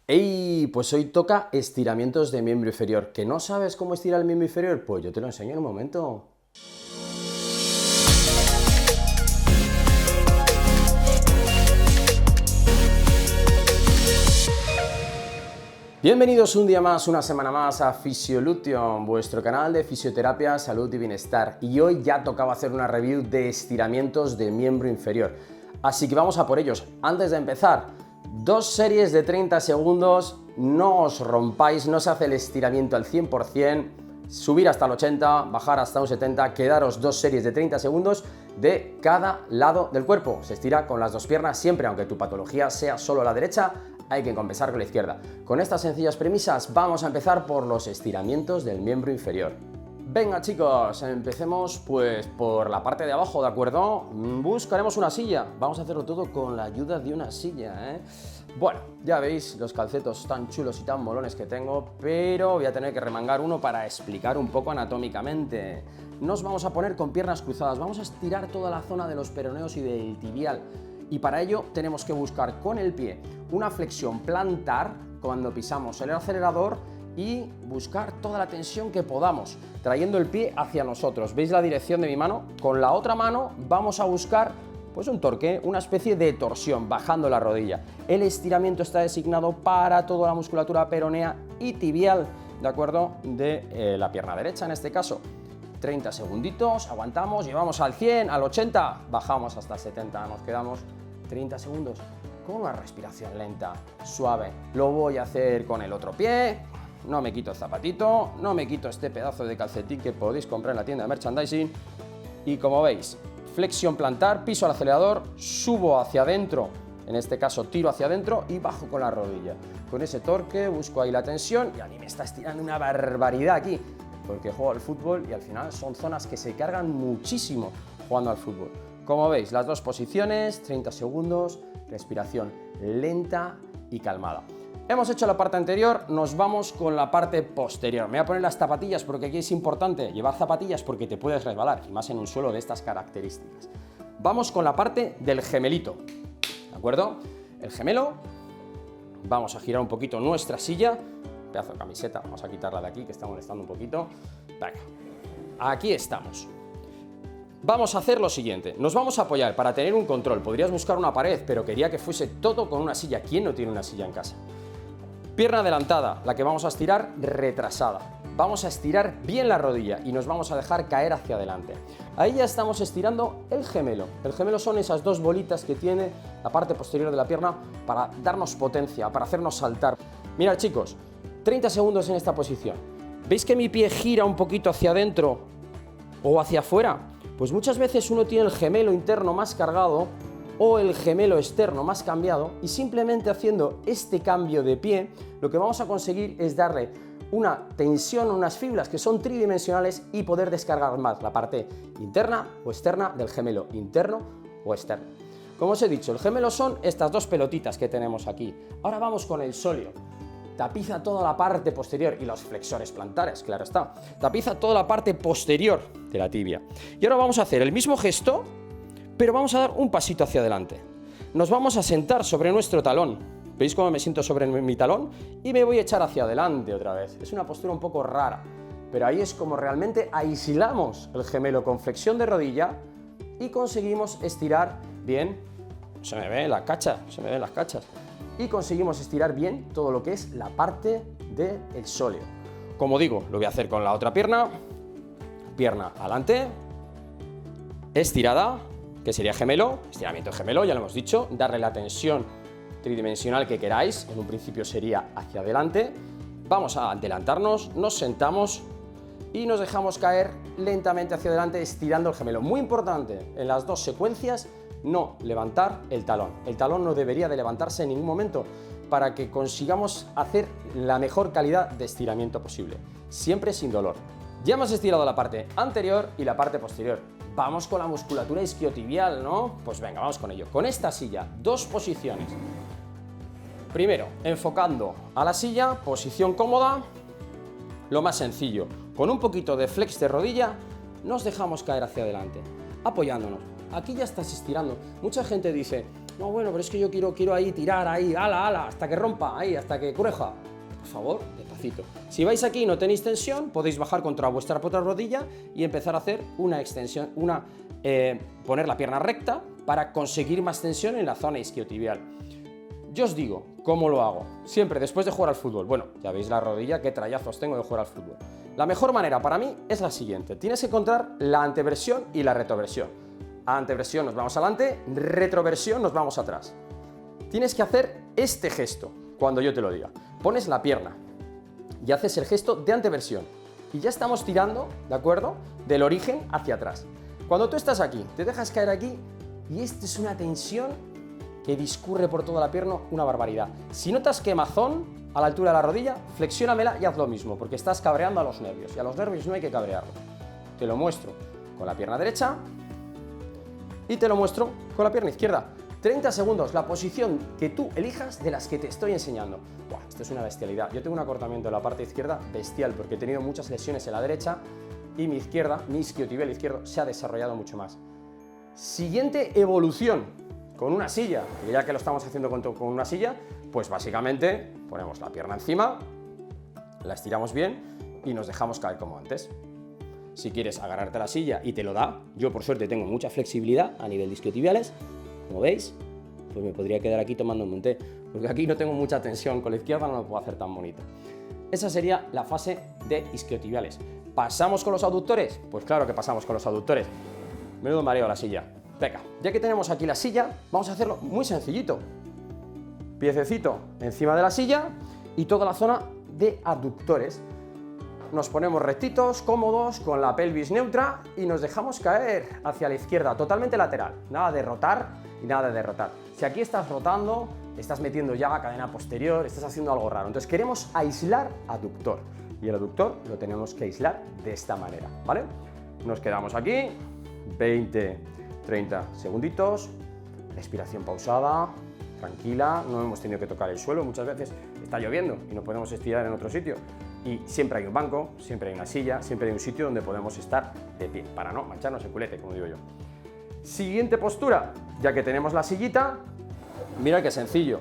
¡Ey! Pues hoy toca estiramientos de miembro inferior. ¿Que no sabes cómo estirar el miembro inferior? Pues yo te lo enseño en un momento. Bienvenidos un día más, una semana más a Physiolution, vuestro canal de fisioterapia, salud y bienestar. Y hoy ya tocaba hacer una review de estiramientos de miembro inferior. Así que vamos a por ellos. Antes de empezar, 2 series de 30 segundos, no os rompáis, no se hace el estiramiento al 100%, subir hasta el 80, bajar hasta un 70, quedaros 2 series de 30 segundos de cada lado del cuerpo. Se estira con las dos piernas siempre, aunque tu patología sea solo la derecha, hay que compensar con la izquierda. Con estas sencillas premisas vamos a empezar por los estiramientos del miembro inferior. Venga chicos, empecemos pues por la parte de abajo, ¿de acuerdo? Buscaremos una silla, vamos a hacerlo todo con la ayuda de una silla, ¿eh? Bueno, ya veis los calcetos tan chulos y tan molones que tengo, pero voy a tener que remangar uno para explicar un poco anatómicamente. Nos vamos a poner con piernas cruzadas, vamos a estirar toda la zona de los peroneos y del tibial. Y para ello tenemos que buscar con el pie una flexión plantar cuando pisamos el acelerador y buscar toda la tensión que podamos, trayendo el pie hacia nosotros. ¿Veis la dirección de mi mano? Con la otra mano vamos a buscar pues un torque, una especie de torsión, bajando la rodilla. El estiramiento está designado para toda la musculatura peronea y tibial, ¿de acuerdo? De la pierna derecha en este caso. 30 segunditos, aguantamos, llevamos al 100, al 80, bajamos hasta 70, nos quedamos 30 segundos con una respiración lenta, suave. Lo voy a hacer con el otro pie, no me quito el zapatito, no me quito este pedazo de calcetín que podéis comprar en la tienda de merchandising y como veis, flexión plantar, piso al acelerador, subo hacia adentro, en este caso tiro hacia adentro y bajo con la rodilla. Con ese torque busco ahí la tensión y a mí me está estirando una barbaridad aquí, porque juego al fútbol y al final son zonas que se cargan muchísimo jugando al fútbol. Como veis, las dos posiciones, 30 segundos, respiración lenta y calmada. Hemos hecho la parte anterior, nos vamos con la parte posterior. Me voy a poner las zapatillas porque aquí es importante llevar zapatillas porque te puedes resbalar, y más en un suelo de estas características. Vamos con la parte del gemelito, ¿de acuerdo? El gemelo, vamos a girar un poquito nuestra silla, pedazo de camiseta, vamos a quitarla de aquí que está molestando un poquito. Venga, aquí estamos. Vamos a hacer lo siguiente, nos vamos a apoyar para tener un control. Podrías buscar una pared, pero quería que fuese todo con una silla. ¿Quién no tiene una silla en casa? Pierna adelantada, la que vamos a estirar retrasada. Vamos a estirar bien la rodilla y nos vamos a dejar caer hacia adelante. Ahí ya estamos estirando el gemelo. El gemelo son esas dos bolitas que tiene la parte posterior de la pierna para darnos potencia, para hacernos saltar. Mirad chicos, 30 segundos en esta posición. ¿Veis que mi pie gira un poquito hacia adentro o hacia afuera? Pues muchas veces uno tiene el gemelo interno más cargado o el gemelo externo más cambiado y simplemente haciendo este cambio de pie lo que vamos a conseguir es darle una tensión, unas fibras que son tridimensionales y poder descargar más la parte interna o externa del gemelo, interno o externo. Como os he dicho, el gemelo son estas dos pelotitas que tenemos aquí. Ahora vamos con el sóleo. Tapiza toda la parte posterior y los flexores plantares, claro está. Tapiza toda la parte posterior de la tibia. Y ahora vamos a hacer el mismo gesto, pero vamos a dar un pasito hacia adelante. Nos vamos a sentar sobre nuestro talón. ¿Veis cómo me siento sobre mi talón? Y me voy a echar hacia adelante otra vez. Es una postura un poco rara, pero ahí es como realmente aislamos el gemelo con flexión de rodilla y conseguimos estirar bien. Se me ven las cachas, y conseguimos estirar bien todo lo que es la parte del sóleo. Como digo, lo voy a hacer con la otra pierna, pierna adelante, estirada, que sería gemelo, estiramiento de gemelo, ya lo hemos dicho, darle la tensión tridimensional que queráis, en un principio sería hacia adelante, vamos a adelantarnos, nos sentamos y nos dejamos caer lentamente hacia adelante estirando el gemelo. Muy importante, en las dos secuencias, no levantar el talón no debería de levantarse en ningún momento para que consigamos hacer la mejor calidad de estiramiento posible, siempre sin dolor. Ya hemos estirado la parte anterior y la parte posterior, vamos con la musculatura isquiotibial, ¿no? Pues venga, vamos con ello. Con esta silla, dos posiciones. Primero, enfocando a la silla, posición cómoda, lo más sencillo, con un poquito de flex de rodilla, nos dejamos caer hacia adelante, apoyándonos. Aquí ya estás estirando. Mucha gente dice, no, bueno, pero es que yo quiero ahí tirar, ahí, ala, hasta que rompa, ahí, hasta que cruja. Por favor, despacito. Si vais aquí y no tenéis tensión, podéis bajar contra vuestra otra rodilla y empezar a hacer una extensión, poner la pierna recta para conseguir más tensión en la zona isquiotibial. Yo os digo cómo lo hago, siempre después de jugar al fútbol. Bueno, ya veis la rodilla, qué trayazos tengo de jugar al fútbol. La mejor manera para mí es la siguiente, tienes que encontrar la anteversión y la retroversión. Anteversión nos vamos adelante, retroversión nos vamos atrás. Tienes que hacer este gesto cuando yo te lo diga. Pones la pierna y haces el gesto de anteversión. Y ya estamos tirando, ¿de acuerdo?, del origen hacia atrás. Cuando tú estás aquí, te dejas caer aquí y esta es una tensión que discurre por toda la pierna, una barbaridad. Si notas quemazón a la altura de la rodilla, flexiónamela y haz lo mismo, porque estás cabreando a los nervios, y a los nervios no hay que cabrearlos. Te lo muestro con la pierna derecha y te lo muestro con la pierna izquierda. 30 segundos, la posición que tú elijas de las que te estoy enseñando. Buah, esto es una bestialidad. Yo tengo un acortamiento en la parte izquierda bestial, porque he tenido muchas lesiones en la derecha y mi isquiotibial izquierdo se ha desarrollado mucho más. Siguiente evolución. Con una silla, y ya que lo estamos haciendo con una silla, pues básicamente ponemos la pierna encima, la estiramos bien y nos dejamos caer como antes. Si quieres agarrarte a la silla y te lo da, yo por suerte tengo mucha flexibilidad a nivel de isquiotibiales, como veis, pues me podría quedar aquí tomándome un té, porque aquí no tengo mucha tensión, con la izquierda no lo puedo hacer tan bonito. Esa sería la fase de isquiotibiales. ¿Pasamos con los aductores? Pues claro que pasamos con los aductores. Menudo mareo la silla. Venga, ya que tenemos aquí la silla, vamos a hacerlo muy sencillito. Piececito encima de la silla y toda la zona de aductores. Nos ponemos rectitos, cómodos, con la pelvis neutra y nos dejamos caer hacia la izquierda, totalmente lateral. Nada de rotar y nada de derrotar. Si aquí estás rotando, estás metiendo ya la cadena posterior, estás haciendo algo raro. Entonces queremos aislar aductor y el aductor lo tenemos que aislar de esta manera, ¿vale? Nos quedamos aquí, 20-30 segunditos, respiración pausada, tranquila, no hemos tenido que tocar el suelo, muchas veces está lloviendo y no podemos estirar en otro sitio y siempre hay un banco, siempre hay una silla, siempre hay un sitio donde podemos estar de pie, para no mancharnos el culete, como digo yo. Siguiente postura, ya que tenemos la sillita, mira qué sencillo,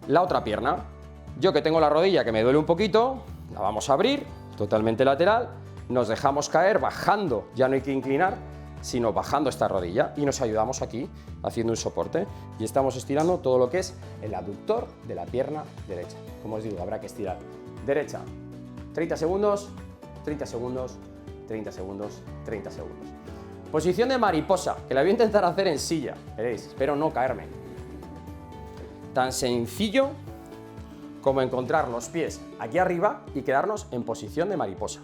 la otra pierna, yo que tengo la rodilla que me duele un poquito, la vamos a abrir, totalmente lateral, nos dejamos caer bajando, ya no hay que inclinar, sino bajando esta rodilla y nos ayudamos aquí haciendo un soporte y estamos estirando todo lo que es el aductor de la pierna derecha. Como os digo, habrá que estirar derecha, 30 segundos, 30 segundos, 30 segundos, 30 segundos. Posición de mariposa, que la voy a intentar hacer en silla, veréis, espero no caerme. Tan sencillo como encontrar los pies aquí arriba y quedarnos en posición de mariposa,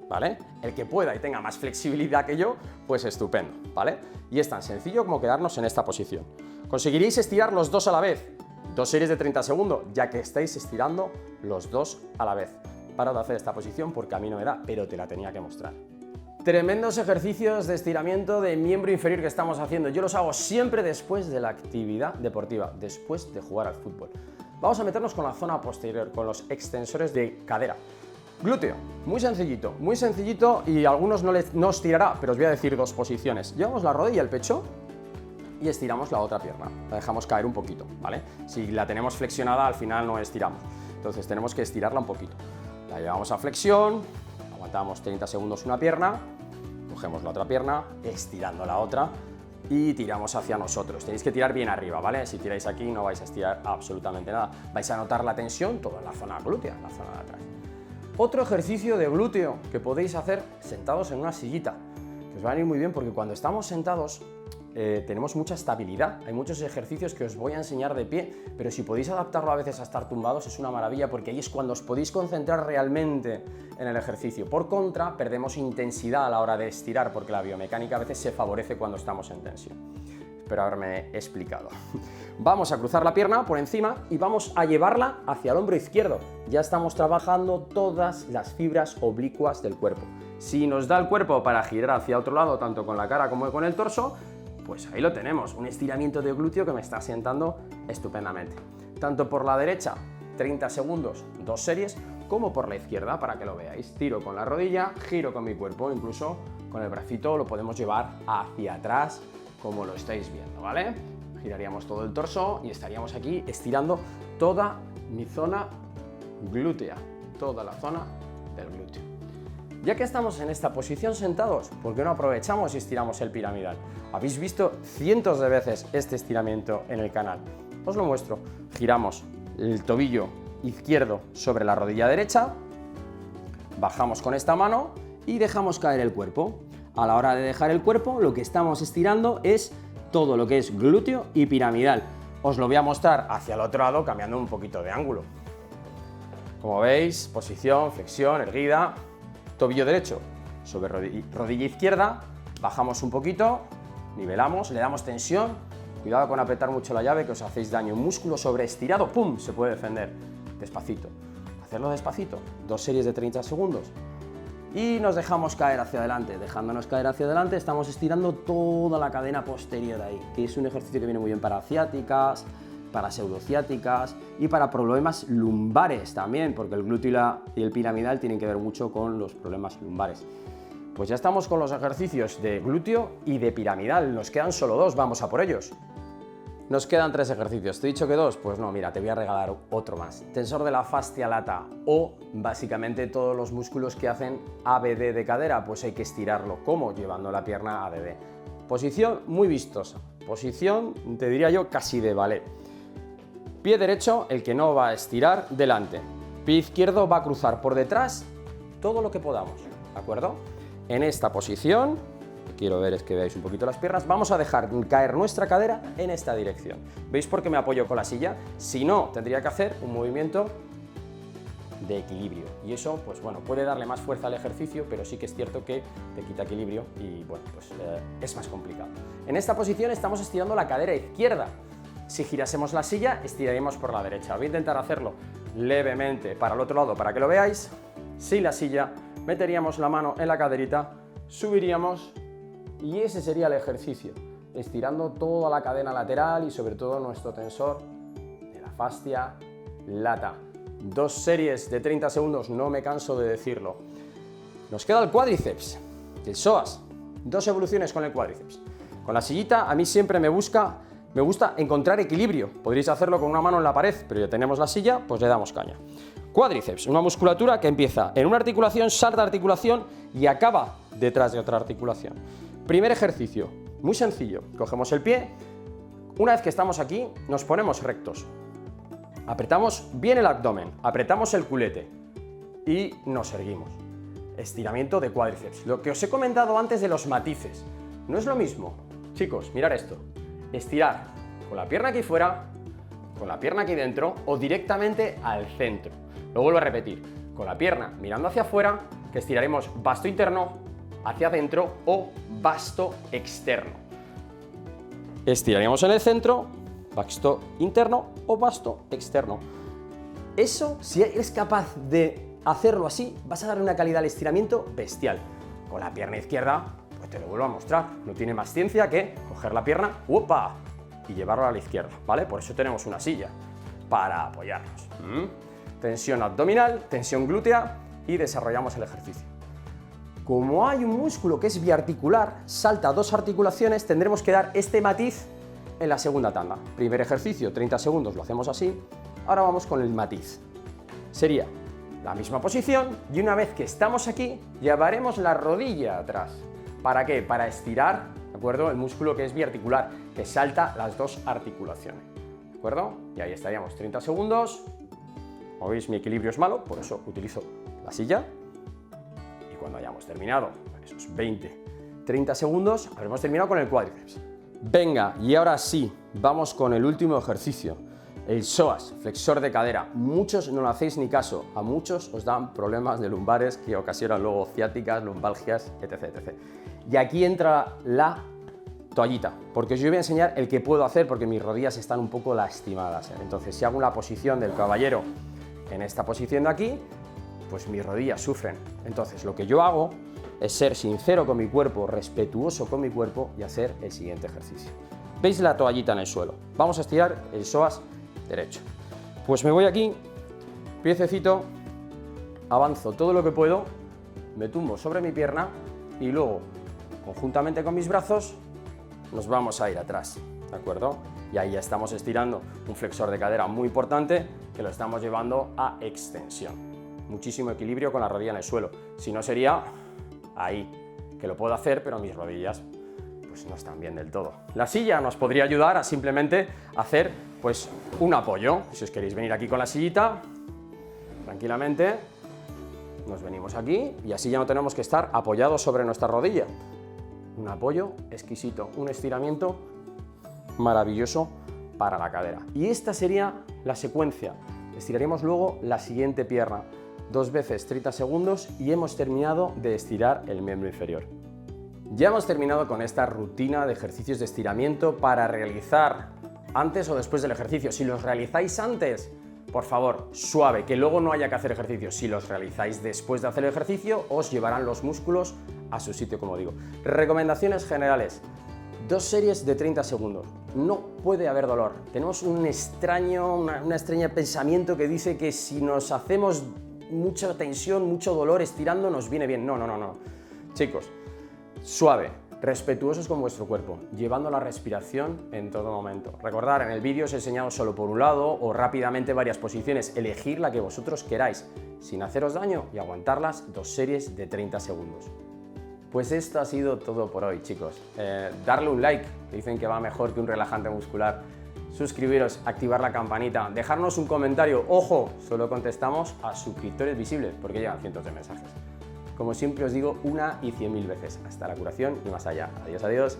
¿vale? El que pueda y tenga más flexibilidad que yo, pues estupendo, ¿vale? Y es tan sencillo como quedarnos en esta posición. Conseguiréis estirar los dos a la vez, 2 series de 30 segundos, ya que estáis estirando los dos a la vez. Para de hacer esta posición porque a mí no me da, pero te la tenía que mostrar. Tremendos ejercicios de estiramiento de miembro inferior que estamos haciendo. Yo los hago siempre después de la actividad deportiva, después de jugar al fútbol. Vamos a meternos con la zona posterior, con los extensores de cadera. Glúteo, muy sencillito y a algunos no os tirará, pero os voy a decir dos posiciones. Llevamos la rodilla al pecho y estiramos la otra pierna, la dejamos caer un poquito, ¿vale? Si la tenemos flexionada, al final no estiramos, entonces tenemos que estirarla un poquito. La llevamos a flexión, aguantamos 30 segundos una pierna, cogemos la otra pierna, estirando la otra y tiramos hacia nosotros. Tenéis que tirar bien arriba, ¿vale? Si tiráis aquí no vais a estirar absolutamente nada, vais a notar la tensión toda en la zona glútea, en la zona de atrás. Otro ejercicio de glúteo que podéis hacer sentados en una sillita, que os va a venir muy bien porque cuando estamos sentados tenemos mucha estabilidad. Hay muchos ejercicios que os voy a enseñar de pie, pero si podéis adaptarlo a veces a estar tumbados es una maravilla porque ahí es cuando os podéis concentrar realmente en el ejercicio. Por contra, perdemos intensidad a la hora de estirar porque la biomecánica a veces se favorece cuando estamos en tensión. Espero haberme explicado. Vamos a cruzar la pierna por encima y vamos a llevarla hacia el hombro izquierdo. Ya estamos trabajando todas las fibras oblicuas del cuerpo. Si nos da el cuerpo para girar hacia otro lado, tanto con la cara como con el torso, pues ahí lo tenemos, un estiramiento de glúteo que me está sentando estupendamente. Tanto por la derecha, 30 segundos, 2 series, como por la izquierda, para que lo veáis. Tiro con la rodilla, giro con mi cuerpo, incluso con el bracito lo podemos llevar hacia atrás, como lo estáis viendo, ¿vale? Giraríamos todo el torso y estaríamos aquí estirando toda mi zona glútea, toda la zona del glúteo. Ya que estamos en esta posición sentados, ¿por qué no aprovechamos y estiramos el piramidal? Habéis visto cientos de veces este estiramiento en el canal. Os lo muestro. Giramos el tobillo izquierdo sobre la rodilla derecha, bajamos con esta mano y dejamos caer el cuerpo. A la hora de dejar el cuerpo, lo que estamos estirando es todo lo que es glúteo y piramidal. Os lo voy a mostrar hacia el otro lado cambiando un poquito de ángulo. Como veis, posición, flexión, erguida, tobillo derecho sobre rodilla izquierda, bajamos un poquito, nivelamos, le damos tensión, cuidado con apretar mucho la llave que os hacéis daño. Un músculo sobreestirado, ¡pum!, se puede defender. Despacito. Hacerlo despacito, 2 series de 30 segundos. Y nos dejamos caer hacia adelante. Dejándonos caer hacia adelante estamos estirando toda la cadena posterior ahí, que es un ejercicio que viene muy bien para ciáticas, para pseudociáticas y para problemas lumbares también, porque el glúteo y el piramidal tienen que ver mucho con los problemas lumbares. Pues ya estamos con los ejercicios de glúteo y de piramidal. Nos quedan solo 2, vamos a por ellos. Nos quedan 3 ejercicios. ¿Te he dicho que 2? Pues no, mira, te voy a regalar otro más. Tensor de la fascia lata o básicamente todos los músculos que hacen ABD de cadera, pues hay que estirarlo. ¿Cómo? Llevando la pierna ABD. Posición muy vistosa. Posición, te diría yo, casi de ballet. Pie derecho, el que no va a estirar, delante. Pie izquierdo va a cruzar por detrás todo lo que podamos, ¿de acuerdo? En esta posición, lo que quiero ver es que veáis un poquito las piernas, vamos a dejar caer nuestra cadera en esta dirección. ¿Veis por qué me apoyo con la silla? Si no, tendría que hacer un movimiento de equilibrio. Y eso, pues bueno, puede darle más fuerza al ejercicio, pero sí que es cierto que te quita equilibrio y bueno, pues es más complicado. En esta posición estamos estirando la cadera izquierda. Si girásemos la silla, estiraríamos por la derecha. Voy a intentar hacerlo levemente para el otro lado para que lo veáis. Sin la silla, meteríamos la mano en la caderita, subiríamos y ese sería el ejercicio, estirando toda la cadena lateral y sobre todo nuestro tensor de la fascia lata. 2 series de 30 segundos, no me canso de decirlo. Nos queda el cuádriceps, el psoas. 2 evoluciones con el cuádriceps. Con la sillita a mí siempre me gusta encontrar equilibrio. Podréis hacerlo con una mano en la pared, pero ya tenemos la silla, pues le damos caña. Cuádriceps, una musculatura que empieza en una articulación, salta articulación y acaba detrás de otra articulación. Primer ejercicio, muy sencillo. Cogemos el pie, una vez que estamos aquí, nos ponemos rectos. Apretamos bien el abdomen, apretamos el culete y nos erguimos. Estiramiento de cuádriceps. Lo que os he comentado antes de los matices. No es lo mismo. Chicos, mirad esto. Estirar con la pierna aquí fuera, con la pierna aquí dentro o directamente al centro. Lo vuelvo a repetir, con la pierna mirando hacia afuera, que estiraremos vasto interno hacia adentro o vasto externo. Estiraríamos en el centro, vasto interno o vasto externo. Eso, si eres capaz de hacerlo así, vas a darle una calidad al estiramiento bestial. Con la pierna izquierda, pues te lo vuelvo a mostrar, no tiene más ciencia que coger la pierna, ¡opa!, y llevarla a la izquierda, ¿vale? Por eso tenemos una silla, para apoyarnos. Tensión abdominal, tensión glútea y desarrollamos el ejercicio. Como hay un músculo que es biarticular, salta 2 articulaciones, tendremos que dar este matiz en la segunda tanda. Primer ejercicio, 30 segundos, lo hacemos así. Ahora vamos con el matiz. Sería la misma posición y una vez que estamos aquí, llevaremos la rodilla atrás. ¿Para qué? Para estirar, ¿de acuerdo?, el músculo que es biarticular, que salta las 2 articulaciones. ¿De acuerdo? Y ahí estaríamos 30 segundos. Como veis, mi equilibrio es malo, por eso utilizo la silla. Y cuando hayamos terminado, esos 20, 30 segundos, habremos terminado con el cuádriceps. Venga, y ahora sí, vamos con el último ejercicio. El psoas, flexor de cadera. Muchos no le hacéis ni caso, a muchos os dan problemas de lumbares que ocasionan luego ciáticas, lumbalgias, etc, etc. Y aquí entra la toallita, porque os voy a enseñar el que puedo hacer porque mis rodillas están un poco lastimadas. Entonces, si hago la posición del caballero en esta posición de aquí, pues mis rodillas sufren. Entonces, lo que yo hago es ser sincero con mi cuerpo, respetuoso con mi cuerpo y hacer el siguiente ejercicio. ¿Veis la toallita en el suelo? Vamos a estirar el psoas derecho. Pues me voy aquí, piececito, avanzo todo lo que puedo, me tumbo sobre mi pierna y luego, conjuntamente con mis brazos, nos vamos a ir atrás, ¿de acuerdo? y ahí ya estamos estirando un flexor de cadera muy importante que lo estamos llevando a extensión. Muchísimo equilibrio con la rodilla en el suelo, si no sería ahí, que lo puedo hacer, pero mis rodillas pues no están bien del todo. La silla nos podría ayudar a simplemente hacer pues un apoyo. Si os queréis venir aquí con la sillita, tranquilamente, nos venimos aquí y así ya no tenemos que estar apoyados sobre nuestra rodilla. Un apoyo exquisito, un estiramiento maravilloso para la cadera. Y esta sería la secuencia. Estiraremos luego la siguiente pierna, 2 veces 30 segundos y hemos terminado de estirar el miembro inferior. Ya hemos terminado con esta rutina de ejercicios de estiramiento para realizar antes o después del ejercicio. Si los realizáis antes, por favor, suave, que luego no haya que hacer ejercicio. Si los realizáis después de hacer el ejercicio, os llevarán los músculos a su sitio, como digo. Recomendaciones generales. 2 series de 30 segundos. No puede haber dolor. Tenemos un extraño pensamiento que dice que si nos hacemos mucha tensión, mucho dolor estirando, nos viene bien. No. Chicos, suave, respetuosos con vuestro cuerpo, llevando la respiración en todo momento. Recordad, en el vídeo os he enseñado solo por un lado o rápidamente varias posiciones. Elegir la que vosotros queráis, sin haceros daño y aguantarlas 2 series de 30 segundos. Pues esto ha sido todo por hoy, chicos. Darle un like, que dicen que va mejor que un relajante muscular. Suscribiros, activar la campanita, dejarnos un comentario. ¡Ojo! Solo contestamos a suscriptores visibles, porque llegan cientos de mensajes. Como siempre os digo, una y 100.000 veces. Hasta la curación y más allá. Adiós, adiós.